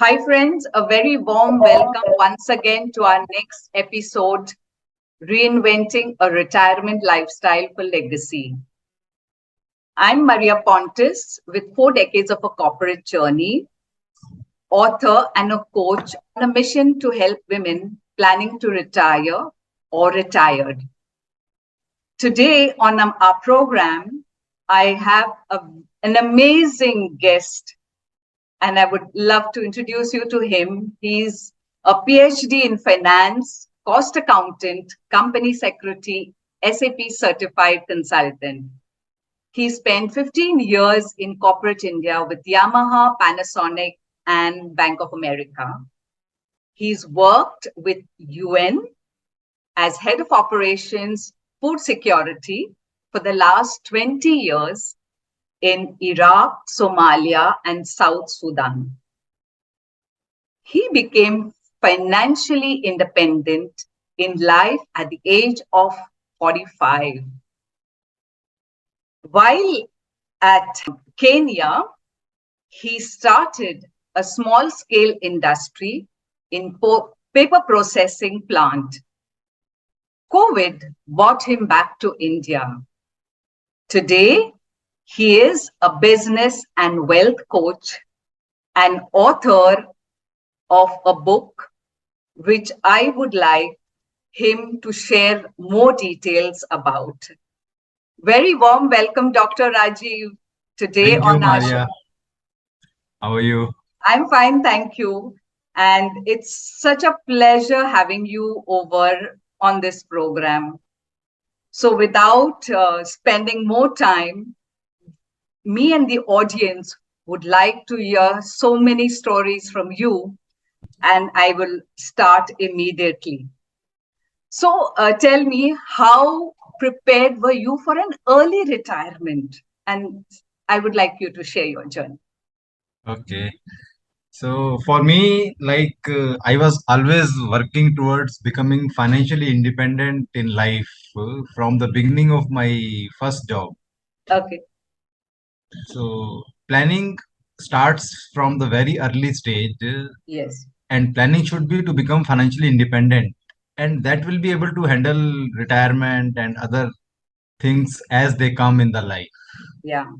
Hi, friends. A very warm welcome once again to our next episode, Reinventing a Retirement Lifestyle for Legacy. I'm Maria Pontis with 4 decades of a corporate journey, author, and a coach on a mission to help women planning to retire or retired. Today on our program, I have an amazing guest and I would love to introduce you to him. He's a PhD in finance, cost accountant, company secretary, SAP certified consultant. He spent 15 years in corporate India with Yamaha, Panasonic, and Bank of America. He's worked with UN as head of operations, food security for the last 20 years in Iraq, Somalia, and South Sudan. He became financially independent in life at the age of 45. While at Kenya, he started a small scale industry in paper processing plant. COVID brought him back to India. Today, he is a business and wealth coach and author of a book, which I would like him to share more details about. Very warm welcome, Dr. Rajiv, today Thank you, on our show. Maria. How are you? I'm fine, thank you. And it's such a pleasure having you over on this program. So without spending more time, me and the audience would like to hear so many stories from you, and I will start immediately. So tell me, how prepared were you for an early retirement? And I would like you to share your journey. Okay. So for me, I was always working towards becoming financially independent in life from the beginning of my first job. Okay. So planning starts from the very early stage, Yes. and planning should be to become financially independent, and that will be able to handle retirement and other things as they come in the life. Yeah.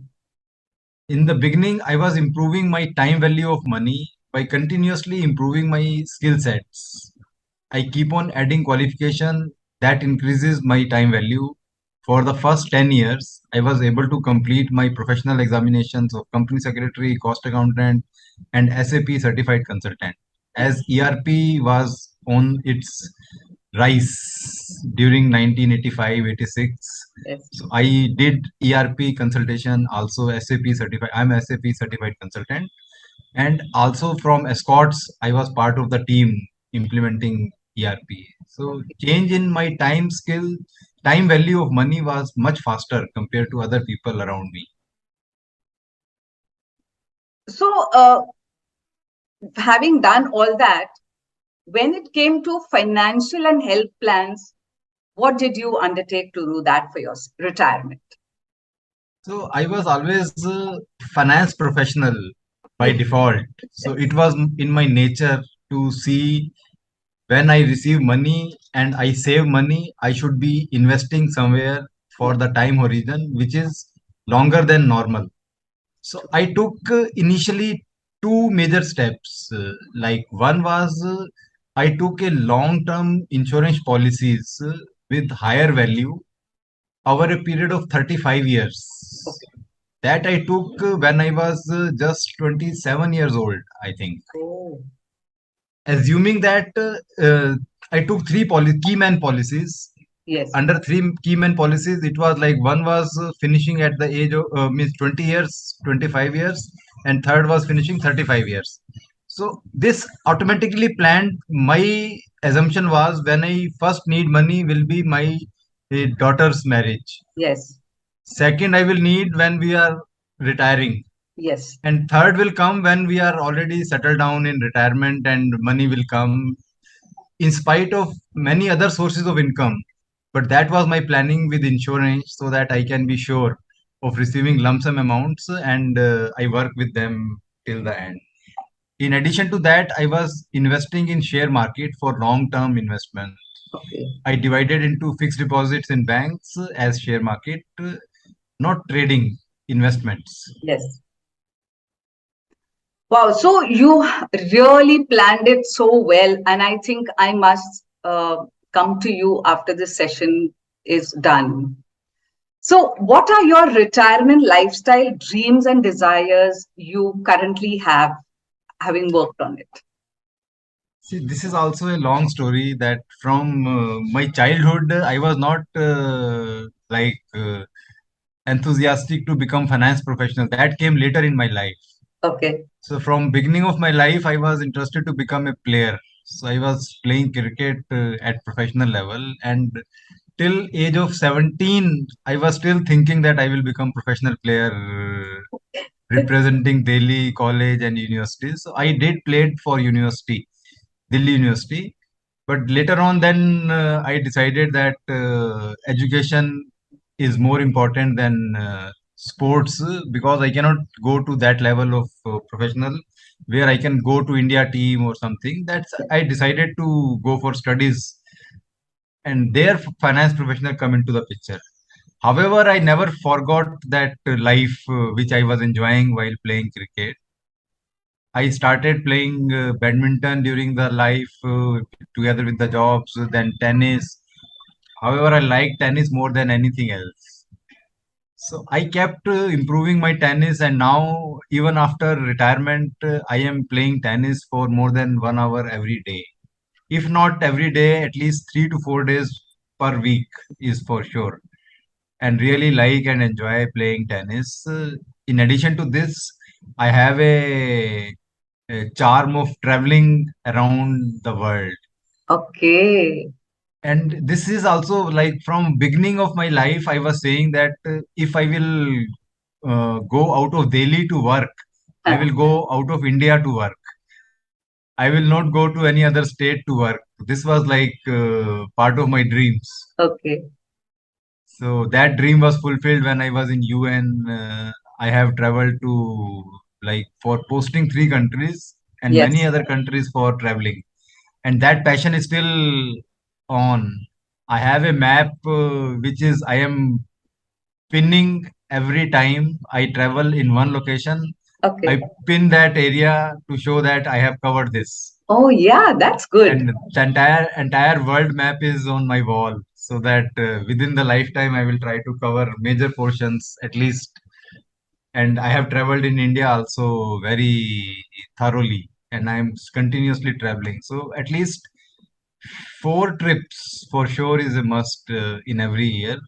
In the beginning, I was improving my time value of money by continuously improving my skill sets. I keep on adding qualification that increases my time value. For the first 10 years, I was able to complete my professional examinations of company secretary, cost accountant, and SAP certified consultant. As ERP was on its rise during 1985-86. Yes. So I did ERP consultation, also SAP certified. I'm SAP certified consultant, and also from Escorts, I was part of the team implementing ERP. So change in my time value of money was much faster compared to other people around me. So, having done all that, when it came to financial and health plans, what did you undertake to do that for your retirement? So I was always a finance professional by Yes. default. So it was in my nature to see when I receive money and I save money, I should be investing somewhere for the time horizon, which is longer than normal. So I took initially two major steps. Like one was I took a long-term insurance policies with higher value over a period of 35 years. Okay. That I took when I was just 27 years old, I think. Oh. Assuming that I took three key man policies. Yes. Under three key man policies, it was like one was finishing at the age of means 20 years, 25 years, and third was finishing 35 years. So this automatically planned. My assumption was when I first need money will be my daughter's marriage. Yes. Second, I will need when we are retiring. Yes. And third will come when we are already settled down in retirement and money will come in spite of many other sources of income. But that was my planning with insurance so that I can be sure of receiving lump sum amounts and I work with them till the end. In addition to that, I was investing in share market for long term investment. Okay. I divided into fixed deposits in banks as share market, not trading investments. Yes. Wow. So you really planned it so well. And I think I must come to you after this session is done. So, what are your retirement lifestyle dreams and desires you currently have, having worked on it? See, this is also a long story that from my childhood, I was not enthusiastic to become finance professional. That came later in my life. Okay. So from beginning of my life, I was interested to become a player. So I was playing cricket at professional level, and till age of 17, I was still thinking that I will become professional player representing Delhi College and university. So I did played for university, Delhi University. But later on, then I decided that education is more important than sports because I cannot go to that level of professional where I can go to India team or something. That's I decided to go for studies, and there finance professional come into the picture. However, I never forgot that life which I was enjoying while playing cricket. I started playing badminton during the life together with the jobs, then tennis. However, I like tennis more than anything else. So I kept improving my tennis, and now even after retirement, I am playing tennis for more than 1 hour every day. If not every day, at least 3 to 4 days per week is for sure. And really like and enjoy playing tennis. In addition to this, I have a charm of traveling around the world. Okay. And this is also like from beginning of my life, I was saying that if I will go out of Delhi to work, I Huh. will go out of India to work. I will not go to any other state to work. This was like part of my dreams. Okay. So that dream was fulfilled when I was in UN. I have traveled to like for posting 3 countries and many Yes. other countries for traveling, and that passion is still on. I have a map which is I am pinning every time I travel in one location. Okay. I pin that area to show that I have covered this, Oh, yeah, that's good. and the entire world map is on my wall, so that within the lifetime I will try to cover major portions at least. And I have traveled in India also very thoroughly, and I am continuously traveling, so at least 4 trips for sure is a must in every year.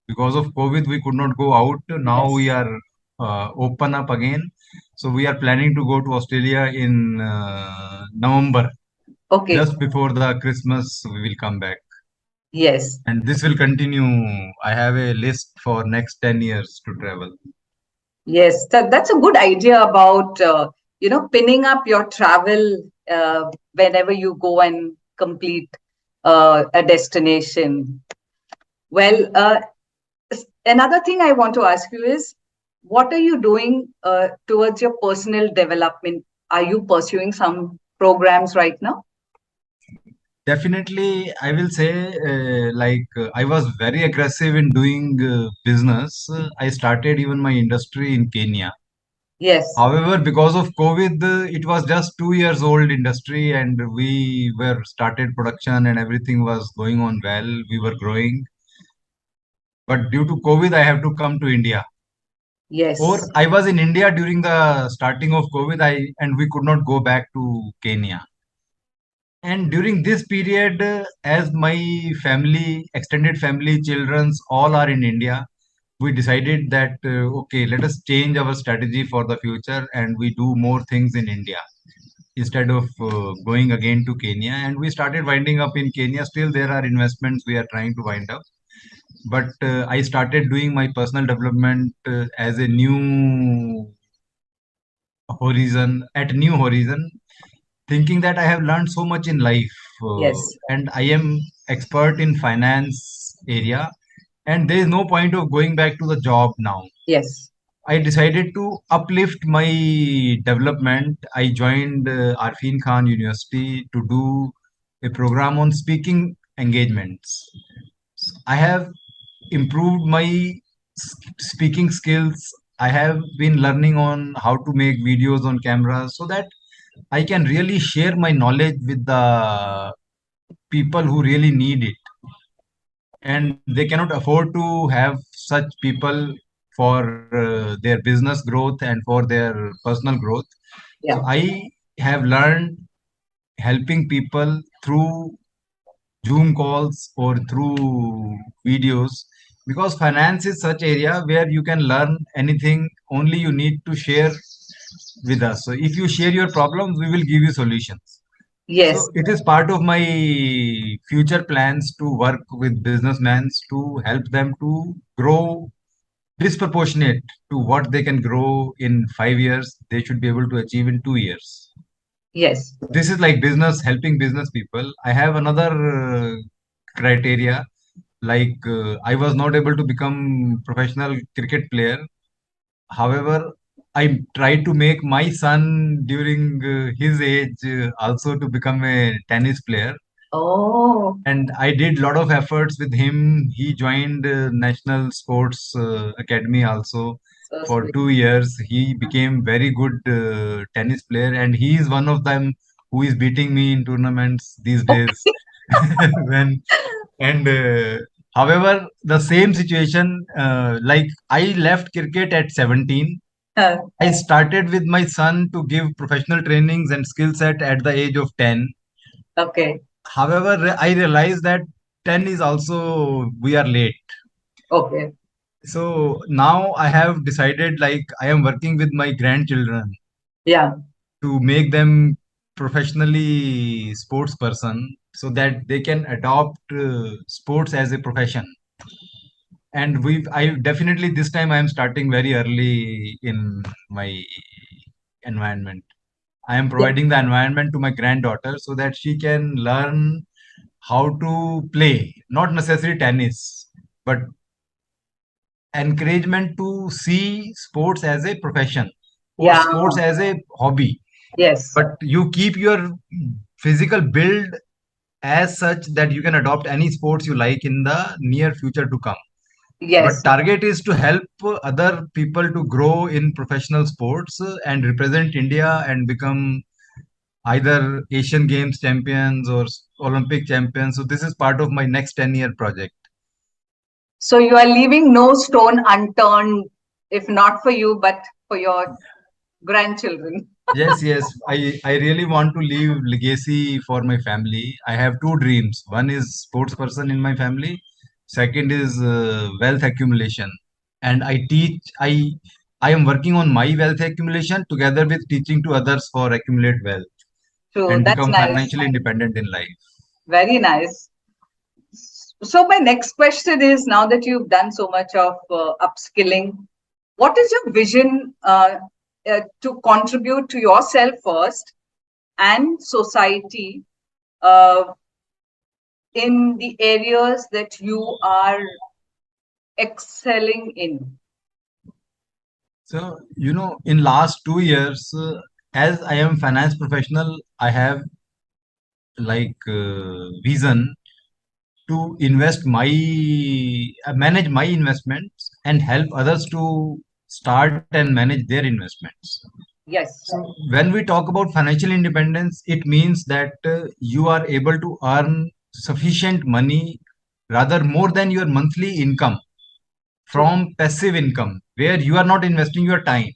Because of COVID we could not go out. Now we Yes. are open up again, so we are planning to go to Australia in November, Okay. just before the Christmas we will come back, Yes. and this will continue. I have a list for next 10 years to travel. Yes. That's a good idea about, pinning up your travel whenever you go and complete a destination. Well, another thing I want to ask you is, what are you doing towards your personal development? Are you pursuing some programs right now? Definitely, I will say, I was very aggressive in doing business. I started even my industry in Kenya. Yes, However, because of COVID, it was just 2 years old industry, and we were started production and everything was going on well. We were growing, but due to COVID, I have to come to India. Or yes, I was in India during the starting of COVID, and we could not go back to Kenya. And during this period, as my family, extended family, children's all are in India, we decided that okay, let us change our strategy for the future, and we do more things in India instead of going again to Kenya. And we started winding up in Kenya. Still, there are investments we are trying to wind up. But I started doing my personal development as a new horizon, thinking that I have learned so much in life, yes, and I am expert in finance area, and there is no point of going back to the job now. yes. I decided to uplift my development. I joined Arfin Khan University to do a program on speaking engagements. I have improved my speaking skills. I have been learning on how to make videos on camera so that I can really share my knowledge with the people who really need it. And they cannot afford to have such people for their business growth and for their personal growth. So Yeah. I have learned helping people through Zoom calls or through videos, because finance is such area where you can learn anything, only you need to share with us. So if you share your problems, we will give you solutions. Yes. So it is part of my future plans to work with businessmen to help them to grow disproportionate to what they can grow in 5 years. They should be able to achieve in 2 years. Yes. This is like business, helping business people. I have another criteria, like I was not able to become professional cricket player. However, I tried to make my son during his age also to become a tennis player, Oh, and I did lot of efforts with him. He joined National Sports Academy also. so For sweet. 2 years, he became very good tennis player, and he is one of them who is beating me in tournaments these days. when and However, the same situation, like I left cricket at 17. I started with my son to give professional trainings and skill set at the age of 10. Okay. However, I realized that 10 is also, we are late. Okay. So now I have decided, like I am working with my grandchildren Yeah. to make them professionally sports person so that they can adopt sports as a profession. And I definitely, this time I am starting very early in my environment. I am Yeah. providing the environment to my granddaughter so that she can learn how to play, not necessarily tennis, but encouragement to see sports as a profession or Yeah. sports as a hobby. Yes. But you keep your physical build as such that you can adopt any sports you like in the near future to come. But Yes. target is to help other people to grow in professional sports and represent India and become either Asian Games champions or Olympic champions. So this is part of my next 10-year project. So you are leaving no stone unturned, if not for you, but for your grandchildren. Yes, yes. I really want to leave legacy for my family. I have two dreams. One is sports person in my family. Second is wealth accumulation. And I am working on my wealth accumulation together with teaching to others for accumulate wealth True. and That's become nice. financially independent in life. Very nice. So my next question is, now that you've done so much of upskilling, what is your vision to contribute to yourself first and society uh, in the areas that you are excelling in? So, in last 2 years, as I am finance professional, I have like vision to invest my manage my investments and help others to start and manage their investments. Yes. So when we talk about financial independence, it means that you are able to earn sufficient money, rather more than your monthly income, True. from passive income where you are not investing your time.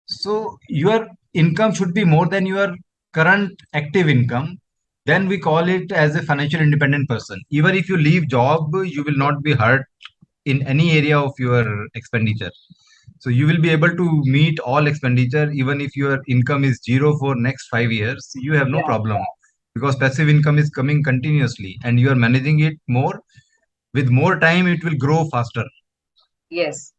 So your income should be more than your current active income. Then we call it as a financial independent person. Even if you leave job, you will not be hurt in any area of your expenditure. So you will be able to meet all expenditure even if your income is zero for next 5 years. You have no Yeah. problem because passive income is coming continuously and you are managing it more. With more time, it will grow faster. Yes.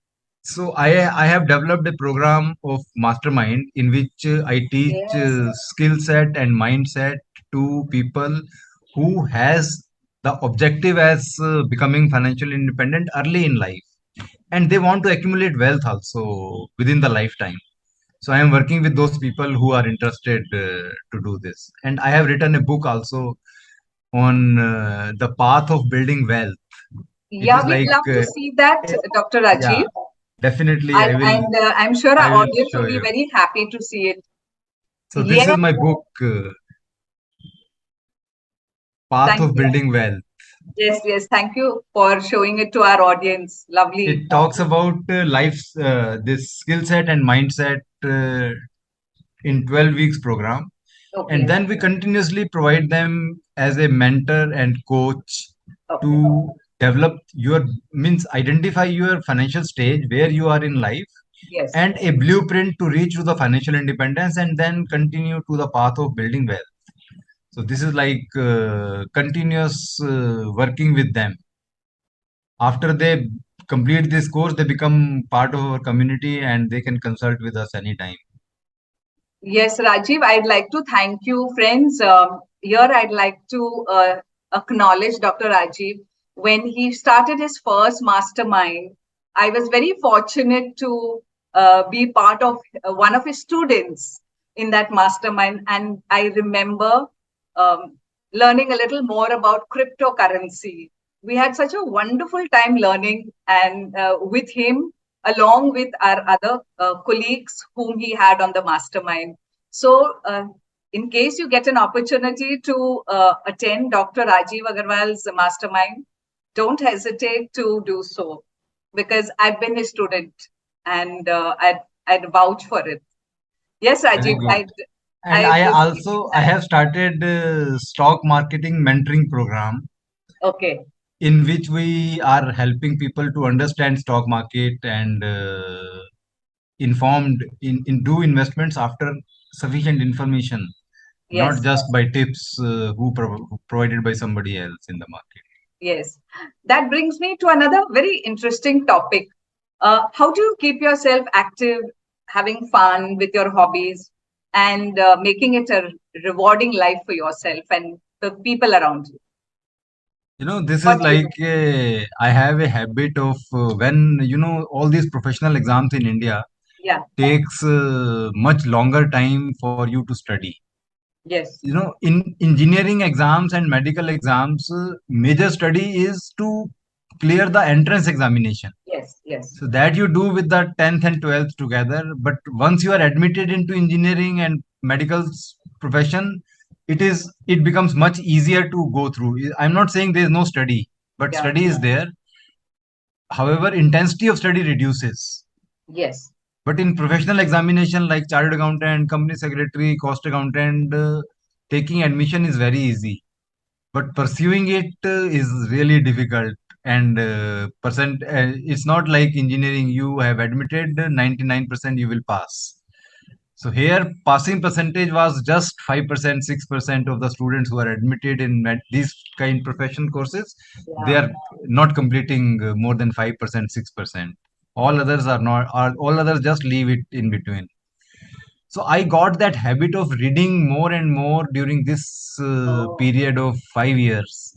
So I have developed a program of mastermind in which I teach Yes. skill set and mindset to people who has the objective as becoming financially independent early in life. and they want to accumulate wealth also within the lifetime. So I am working with those people who are interested to do this, and I have written a book also on the path of building wealth. It Yeah, is we'd like love to see that, eh, Dr. yeah, Rajiv. definitely And I'm sure I our will audience show will be you. very happy to see it. So this Yeah, is my book, Path thank of you. Building Wealth. Yes, yes. Thank you for showing it to our audience. Lovely. It talks about life's this skill set and mindset in 12 weeks program, and Okay, then we continuously provide them as a mentor and coach okay. to develop your means identify your financial stage where you are in life, Yes. and a blueprint to reach to the financial independence, and then continue to the path of building wealth. So this is like continuous working with them. After they complete this course, they become part of our community and they can consult with us anytime. Yes, Rajiv, I'd like to thank you, friends. Here, I'd like to acknowledge Dr. Rajiv. When he started his first mastermind, I was very fortunate to be part of one of his students in that mastermind. And I remember um, learning a little more about cryptocurrency. We had such a wonderful time learning, and with him, along with our other colleagues whom he had on the mastermind. So, in case you get an opportunity to attend Dr. Rajiv Agarwal's mastermind, don't hesitate to do so, because I've been his student, and I'd vouch for it. Yes, Very Rajiv, good. And I I was also I have started stock marketing mentoring program okay. in which we are helping people to understand stock market and informed in do investments after sufficient information, not Yes, just by tips who provided by somebody else in the market. yes. That brings me to another very interesting topic. How do you keep yourself active, having fun with your hobbies, and making it a rewarding life for yourself and the people around you? This is What do you do? like I have a habit of when all these professional exams in India Yeah, takes much longer time for you to study. yes, In engineering exams and medical exams, major study is to clear the entrance examination. yes, yes, So that you do with the 10th and 12th together. But once you are admitted into engineering and medical profession, it becomes much easier to go through. I'm not saying there is no study, but yeah, study is there. However, intensity of study reduces. yes, But in professional examination like chartered accountant, company secretary, cost accountant, taking admission is very easy. But pursuing it is really difficult. And it's not like engineering. You have admitted 99% you will pass. So here, passing percentage was just 5%, 6% of the students who are admitted in these kind professional courses. They yeah. are not completing more than 5%, 6%. All others are not. All others just leave it in between. So I got that habit of reading more and more during this Oh, period of 5 years.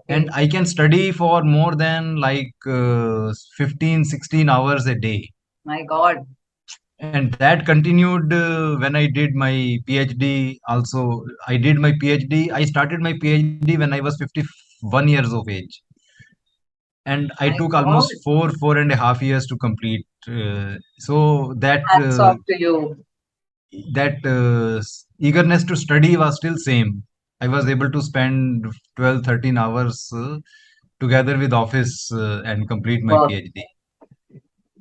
And okay. I can study for more than like 15, 16 hours a day. My God. And that continued when I did my PhD. Also, I did my PhD. I started my PhD when I was 51 years of age. And I My took God. almost 4.5 years to complete. So Hats off to you. that eagerness to study was still same. I was able to spend 12, 13 hours together with office and complete my Work. PhD.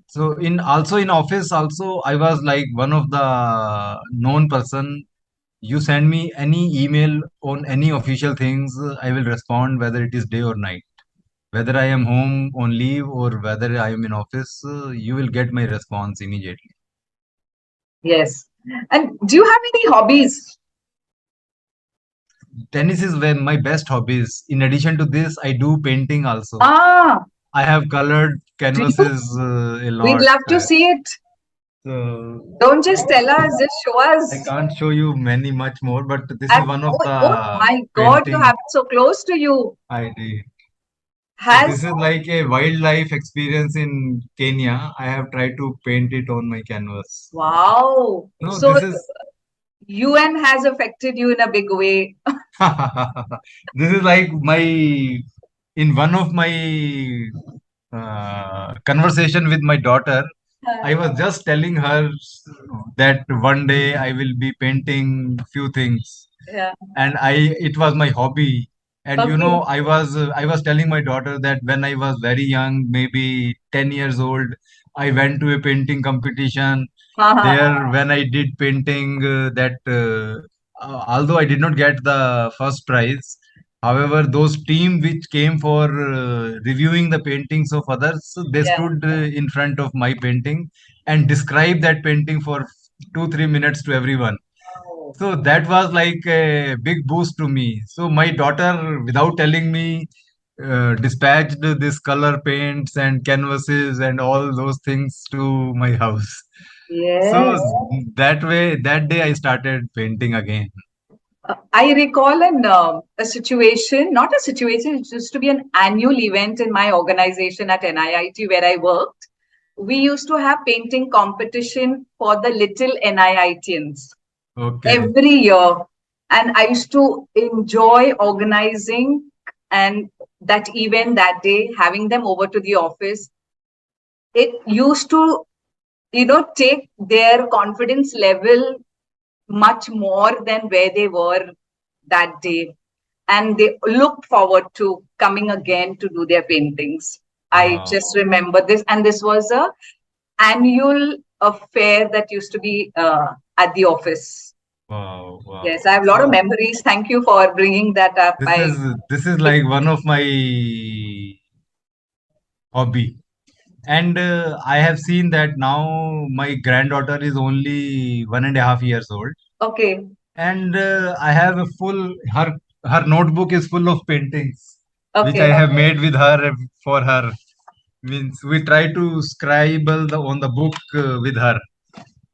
So in office also I was like one of the known person. You send me any email on any official things, I will respond whether it is day or night. Whether I am home on leave or whether I am in office, you will get my response immediately. Yes. And do you have any hobbies? Tennis is when my best hobbies. In addition to this, I do painting also. Ah, I have colored do you? canvases a We'd lot. love to see it. So Don't just tell us, just show I us. can't show you many much more, but this is And one of oh the my God, you painting have it so close to you. I did. So this Has is like a wildlife experience in Kenya. I have tried to paint it on my canvas. wow. No, So this is UN has affected you in a big way. this is like my in one of my conversation with my daughter. I was just telling her that one day I will be painting few things, Yeah. and I it was my hobby. And you Okay. know, I was telling my daughter that when I was very young, maybe 10 years old, I went to a painting competition. Uh-huh. There, when I did painting, that although I did not get the first prize, however, those team which came for reviewing the paintings of others, they Yeah. stood in front of my painting and described that painting for 2 3 minutes to everyone. Oh. So that was like a big boost to me. So my daughter, without telling me, dispatched this color paints and canvases and all those things to my house. So Yes. that way, that day I started painting again. I recall a situation, not a situation, it used to be an annual event in my organization at NIIT where I worked. We used to have painting competition for the little NIITians Okay. every year. And I used to enjoy organizing and that event that day, having them over to the office. It used to, take their confidence level much more than where they were that day. And they looked forward to coming again to do their paintings. I Wow. just remember this, and this was a annual affair that used to be at the office. Wow. Wow. Yes, I have a lot of So memories. Thank you for bringing that up. this is this is like one of my hobby. And I have seen that now my granddaughter is only 1.5 years old, Okay, and I have a full her notebook is full of paintings which I okay, have made with her for her. Means we try to scribble on the book with her.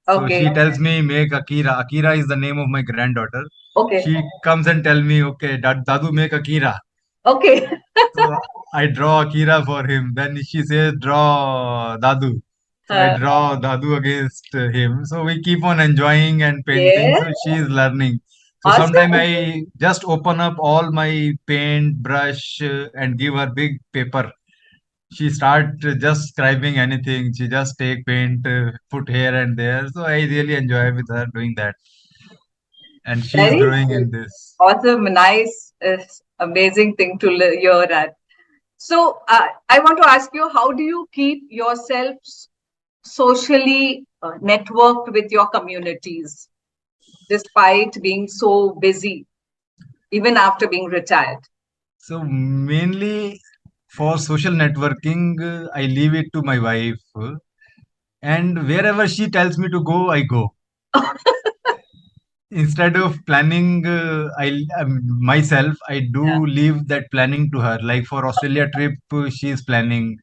So okay, she tells me make Akira. Akira is the name of my granddaughter. okay, She comes and tell me, okay, Dadu make Akira. okay. So I draw Akira for him. Then she says, draw Dadu. So I Uh, draw Dadu against him. So we keep on enjoying and painting. yeah, So she is learning. So sometime awesome. I just open up all my paint, brush, and give her big paper. She start just scribing anything. She just take paint, put here and there. So I really enjoy with her doing that. And she is Very growing good. in this. Awesome, nice, amazing thing to hear at. So, I want to ask you, how do you keep yourself socially networked with your communities despite being so busy, even after being retired? So mainly for social networking, I leave it to my wife. And wherever she tells me to go, I go. Instead of planning, myself, I Yeah. do leave that planning to her. Like for Australia trip, she is planning.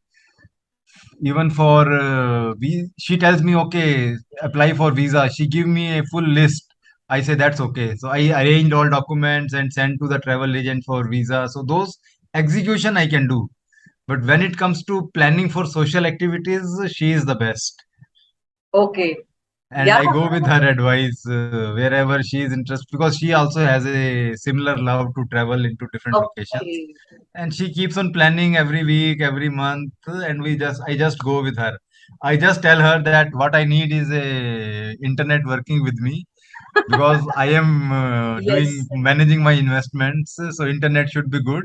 Even for she tells me, okay, apply for visa. She give me a full list. I say that's okay. So I arrange all documents and send to the travel agent for visa. So those execution I can do. But when it comes to planning for social activities, she is the best. Okay. And Yeah. I go with her advice wherever she is interested because she also has a similar love to travel into different locations. Okay. And she keeps on planning every week, every month, and I just go with her. I just tell her that what I need is a internet working with me because I am doing Yes. managing my investments, so internet should be good.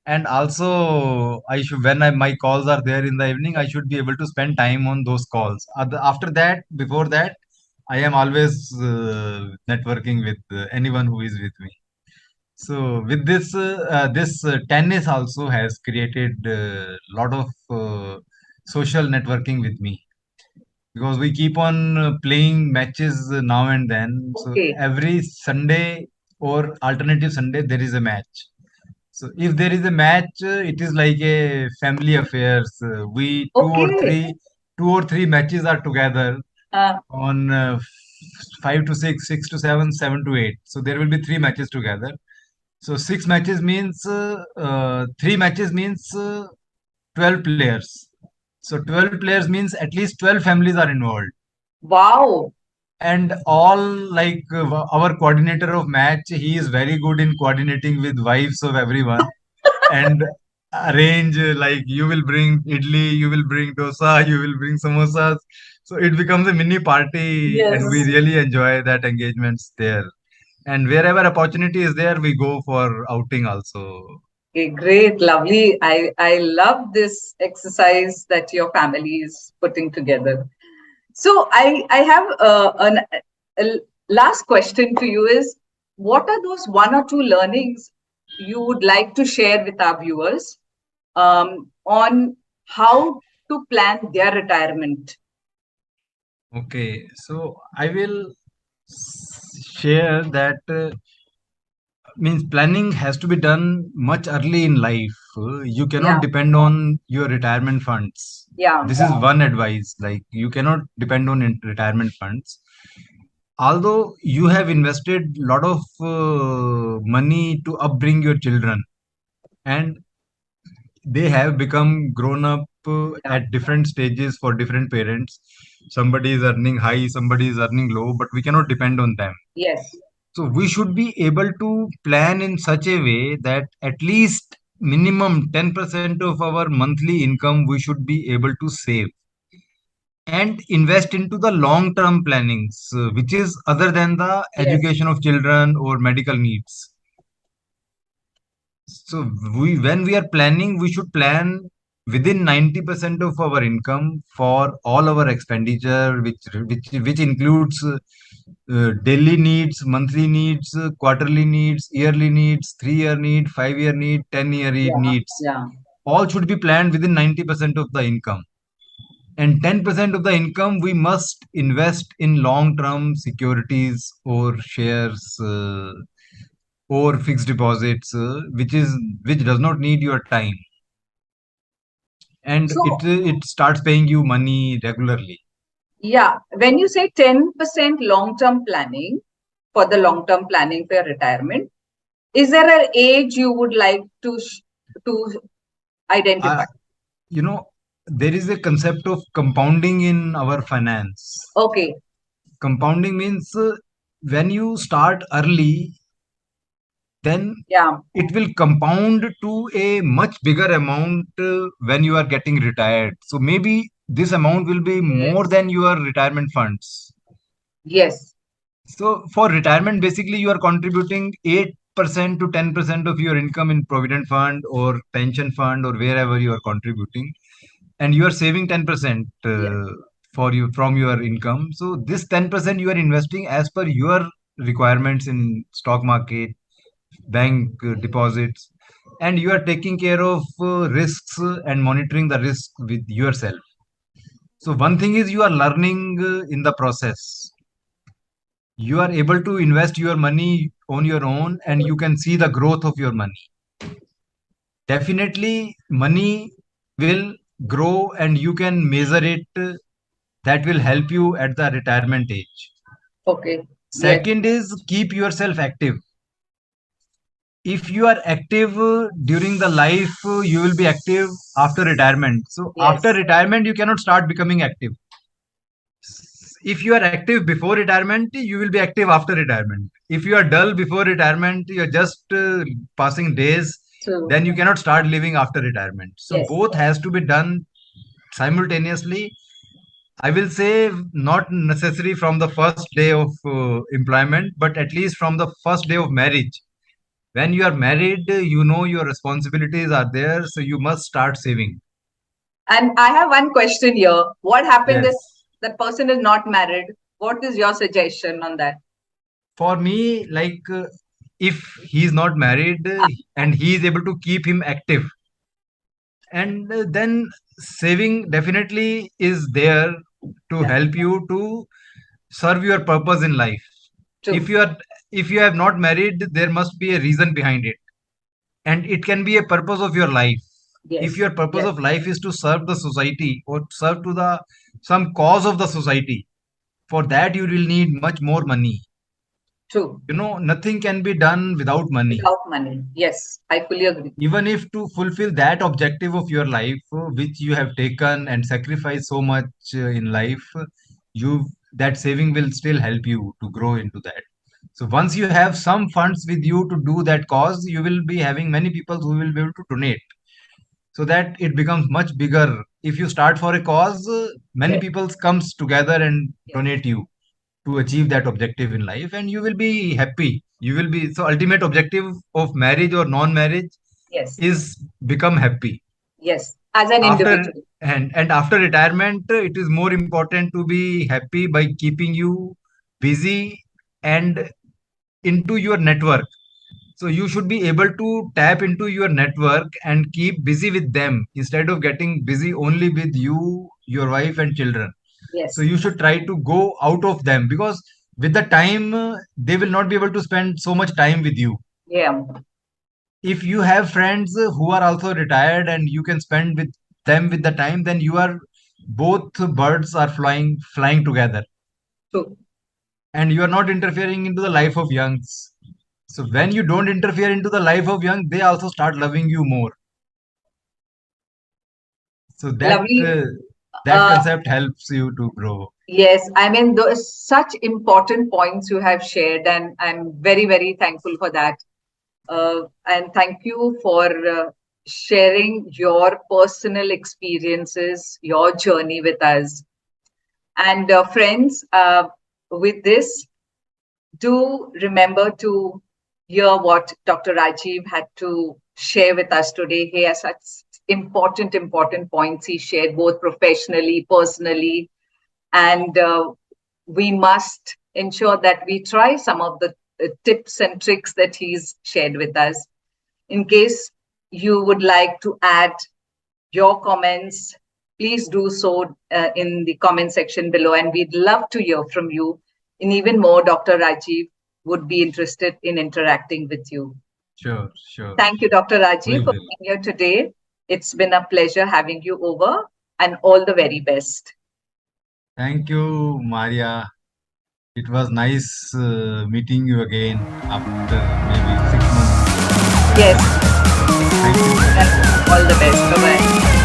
And also I should when my calls are there in the evening, I should be able to spend time on those calls. After that, before that, I am always networking with anyone who is with me. So with this tennis also has created a lot of social networking with me because we keep on playing matches now and then. So Okay. every Sunday or alternative Sunday there is a match. So if there is a match, it is like a family affairs. We Okay. 2 or 3 matches are together Uh, on 5 to 6, 6 to 7, 7 to 8. So there will be 3 matches together. So 6 matches means 3 matches means 12 players. So 12 players means at least 12 families are involved. Wow. And all like our coordinator of match, he is very good in coordinating with wives of everyone and arrange like you will bring idli, you will bring dosa, you will bring samosas. So it becomes a mini party, and we Yes. really enjoy that engagements there. And wherever opportunity is there, we go for outing also. Okay, great, lovely. I love this exercise that your family is putting together. So I have a last question to you is, what are those one or two learnings you would like to share with our viewers on how to plan their retirement? Okay, so I will share that means planning has to be done much early in life. You cannot Yeah, depend on your retirement funds. yeah, This is one advice. Like you cannot depend on retirement funds. Although you have invested a lot of money to upbring your children, and they have become grown up yeah, at different stages for different parents. Somebody is earning high, somebody is earning low, but we cannot depend on them. yes, So we should be able to plan in such a way that at least minimum 10% of our monthly income we should be able to save and invest into the long term plannings, which is other than the yes, education of children or medical needs. So when we are planning, we should plan within 90% of our income for all our expenditure, which includes daily needs, monthly needs, quarterly needs, yearly needs, 3-year need, 5-year need, 10-year yeah, needs. yeah. All should be planned within 90% of the income. And 10% of the income we must invest in long-term securities or shares or fixed deposits, which does not need your time, and So, it starts paying you money regularly. yeah, when you say 10% long-term planning for the long-term planning for your retirement, is there an age you would like to identify? uh, you know, there is a concept of compounding in our finance. Okay, Compounding means when you start early, then yeah, it will compound to a much bigger amount when you are getting retired. So maybe this amount will be more yes, than your retirement funds. yes, So for retirement, basically you are contributing 8% to 10% of your income in provident fund or pension fund or wherever you are contributing, and you are saving 10% yes. for you from your income. So this 10% you are investing as per your requirements in stock market, bank deposits, and you are taking care of risks and monitoring the risk with yourself. So one thing is you are learning in the process. You are able to invest your money on your own and you can see the growth of your money. Definitely money will grow and you can measure it. That will help you at the retirement age. Okay, yes, Second is keep yourself active. If you are active during the life, you will be active after retirement. So after yes, retirement you cannot start becoming active. If you are active before retirement, you will be active after retirement. If you are dull before retirement, you're just passing days, true, then you cannot start living after retirement. So yes. both has to be done simultaneously. I will say not necessary from the first day of employment, but at least from the first day of marriage. When you are married, you know your responsibilities are there, so you must start saving. And I have one question here. What happens if Yes. the person is not married? What is your suggestion on that? For me, like if he is not married and he is able to keep him active, and then saving definitely is there to Yeah, help you to serve your purpose in life. If true. you are, if you have not married, there must be a reason behind it, and it can be a purpose of your life. If Yes, your purpose yes. of life is to serve the society or serve to the some cause of the society, for that you will need much more money. True. Nothing can be done without money. Without money. Yes, I fully agree. Even if to fulfill that objective of your life, which you have taken and sacrificed so much in life, you that saving will still help you to grow into that. So once you have some funds with you to do that cause, you will be having many people who will be able to donate, so that it becomes much bigger. If you start for a cause, many Yes, people comes together and yes, donate you to achieve that objective in life, and you will be happy. You will be, so ultimate objective of marriage or non marriage yes, is become happy yes. As an after. individual. And after retirement, it is more important to be happy by keeping you busy and into your network. So you should be able to tap into your network and keep busy with them instead of getting busy only with you, your wife and children. So Yes. you should try to go out of them, because with the time, they will not be able to spend so much time with you. Yeah. If you have friends who are also retired and you can spend with them with the time, then you are, both birds are flying together, True. and you are not interfering into the life of youngs. So when you don't interfere into the life of young, they also start loving you more. So Lovely. that Uh, concept helps you to grow. yes, I mean, those such important points you have shared, and I'm very, very thankful for that. And thank you for sharing your personal experiences, your journey with us. And friends, with this, do remember to hear what Dr. Rajiv had to share with us today. He has such important points he shared, both professionally, personally, and we must ensure that we try some of the tips and tricks that he's shared with us. In case you would like to add your comments, please do so in the comment section below. And we'd love to hear from you. And even more, Dr. Rajiv would be interested in interacting with you. Sure, sure, Thank you, sure. Dr. Rajiv, We for will. being here today. It's been a pleasure having you over, and all the very best. Thank you, Maria. It was nice meeting you again after maybe 6 months Yes, back. Thank you so much. all the best. Bye bye.